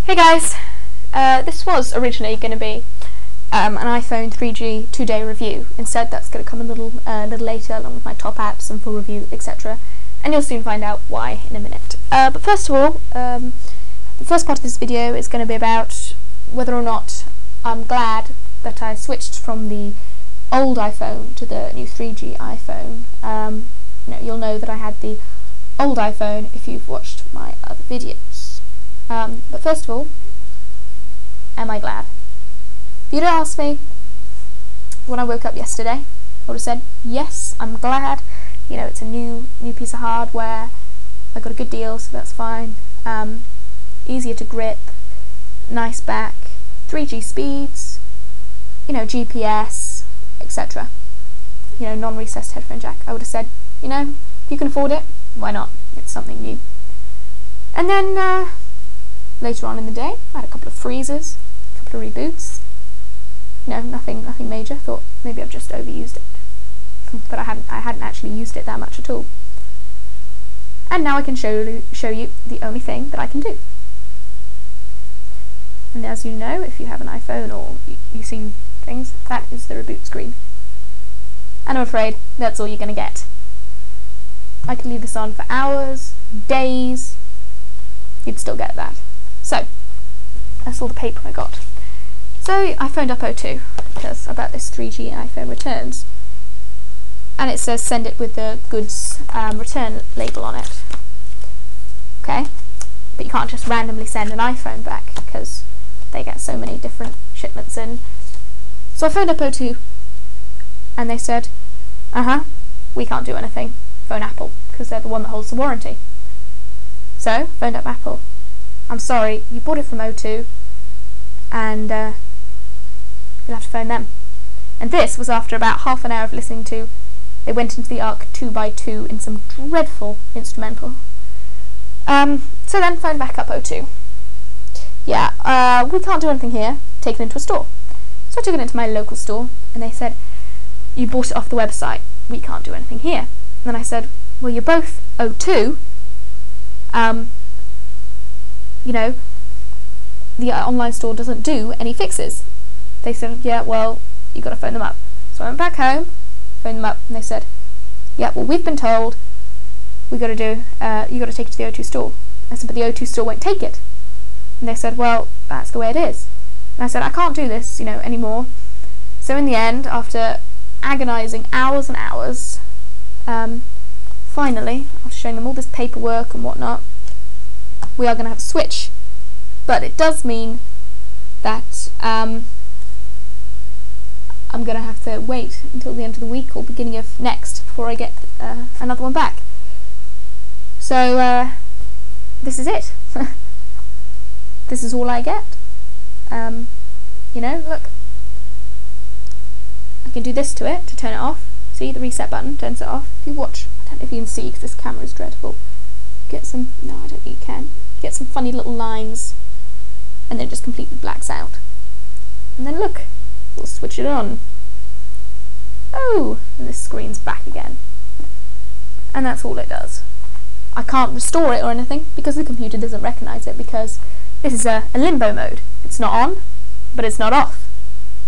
Hey guys, this was originally going to be an iPhone 3G 2-day review. Instead, that's going to come a little later, along with my top apps and full review, etc. And you'll soon find out why in a minute. But first of all, the first part of this video is going to be about whether or not I'm glad that I switched from the old iPhone to the new 3G iPhone. You'll know that I had the old iPhone if you've watched my other videos. But first of all, am I glad? If you'd asked me when I woke up yesterday, I would have said, yes, I'm glad. You know, it's a new piece of hardware. I got a good deal, so that's fine. Easier to grip, nice back, 3G speeds, GPS, etc. Non-recessed headphone jack. I would have said, if you can afford it, why not? It's something new. And then later on in the day, I had a couple of freezes, a couple of reboots. Nothing major. Thought maybe I've just overused it, but I hadn't actually used it that much at all. And now I can show you the only thing that I can do. And as you know, if you have an iPhone or you've seen things, that is the reboot screen. And I'm afraid that's all you're going to get. I could leave this on for hours, days, you'd still get that. So, that's all the paper I got. So, I phoned up O2, because about this 3G iPhone returns. And it says send it with the goods return label on it. Okay? But you can't just randomly send an iPhone back, because they get so many different shipments in. So I phoned up O2, and they said, we can't do anything. Phone Apple, because they're the one that holds the warranty. So, phoned up Apple. I'm sorry, you bought it from O2, and you'll have to phone them. And this was after about half an hour of listening to They Went Into the Ark 2x2 in some dreadful instrumental. So then phoned back up O2. Yeah, we can't do anything here. Take it into a store. So I took it into my local store, and they said, you bought it off the website. We can't do anything here. And then I said, well, you're both O2. The online store doesn't do any fixes. They said, yeah, well, you got to phone them up. So I went back home, phoned them up, and they said, yeah, well, we've been told you got to take it to the O2 store. I said, but the O2 store won't take it. And they said, well, that's the way it is. And I said, I can't do this, anymore. So in the end, after agonising hours and hours, finally, after showing them all this paperwork and whatnot, we are going to have to switch. But it does mean that I'm going to have to wait until the end of the week or beginning of next before I get another one back. So this is it. This is all I get. Look. I can do this to it to turn it off. See, the reset button turns it off. If you watch, I don't know if you can see because this camera is dreadful. Get some, no, I don't think you can. Get some funny little lines, and then it just completely blacks out. And then look, we'll switch it on. Oh, and this screen's back again. And that's all it does. I can't restore it or anything because the computer doesn't recognise it, because this is a limbo mode. It's not on, but it's not off.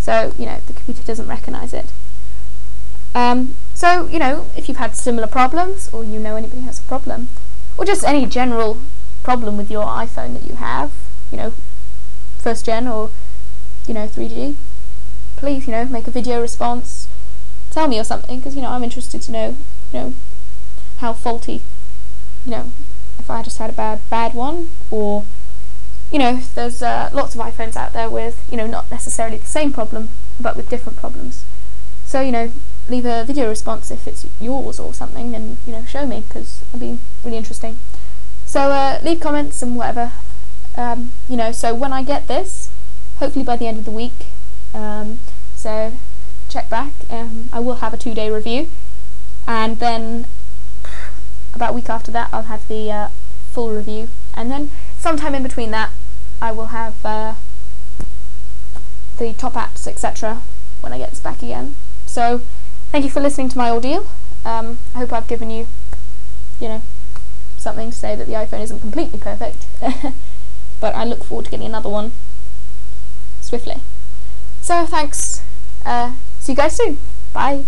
So, the computer doesn't recognise it. So, if you've had similar problems, or anybody has a problem, or just any general problem with your iPhone that you have, first gen or 3G, please make a video response, tell me or something, because I'm interested to know how faulty, if I just had a bad one, or there's lots of iPhones out there with not necessarily the same problem but with different problems. So leave a video response if it's yours or something, and show me, because it'll be really interesting. So leave comments and whatever. So when I get this, hopefully by the end of the week, so check back. I will have a 2-day review, and then about a week after that I'll have the full review, and then sometime in between that I will have the top apps, etc. when I get this back again. So thank you for listening to my ordeal. I hope I've given you, something to say that the iPhone isn't completely perfect. but I look forward to getting another one swiftly. So thanks, see you guys soon, bye.